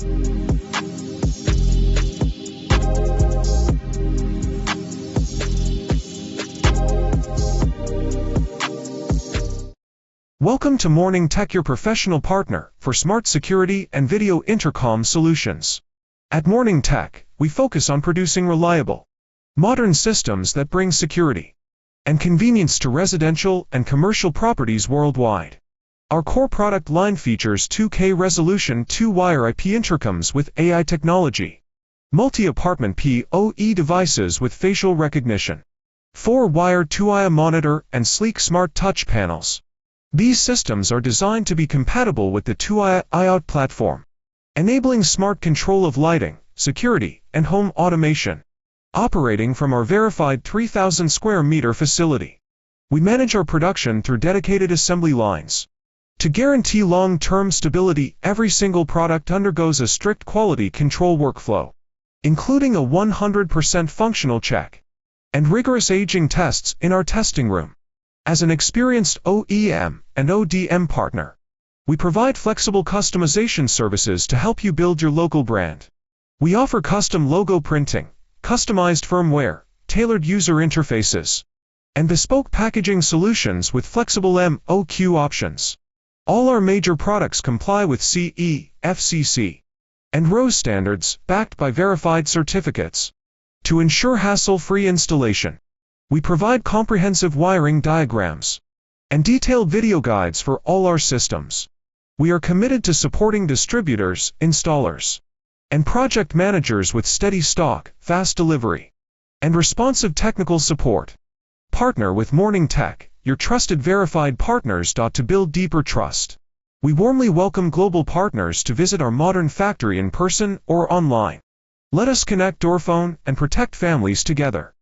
Welcome to Morning Tech, your professional partner for smart security and video intercom solutions. At Morning Tech, we focus on producing reliable, modern systems that bring security and convenience to residential and commercial properties worldwide. Our core product line features 2K resolution 2-wire IP intercoms with AI technology, multi-apartment PoE devices with facial recognition, 4-wire 2-IA monitor, and sleek smart touch panels. These systems are designed to be compatible with the 2IA IoT platform, enabling smart control of lighting, security, and home automation. Operating from our verified 3,000 square meter facility, we manage our production through dedicated assembly lines. To guarantee long-term stability, every single product undergoes a strict quality control workflow, including a 100% functional check and rigorous aging tests in our testing room. As an experienced OEM and ODM partner, we provide flexible customization services to help you build your local brand. We offer custom logo printing, customized firmware, tailored user interfaces, and bespoke packaging solutions with flexible MOQ options. All our major products comply with CE, FCC, and RoHS standards, backed by verified certificates. To ensure hassle-free installation, we provide comprehensive wiring diagrams and detailed video guides for all our systems. We are committed to supporting distributors, installers, and project managers with steady stock, fast delivery, and responsive technical support. Partner with Morning Tech, your trusted verified partners. To build deeper trust, we warmly welcome global partners to visit our modern factory in person or online. Let us connect, doorphone, and protect families together.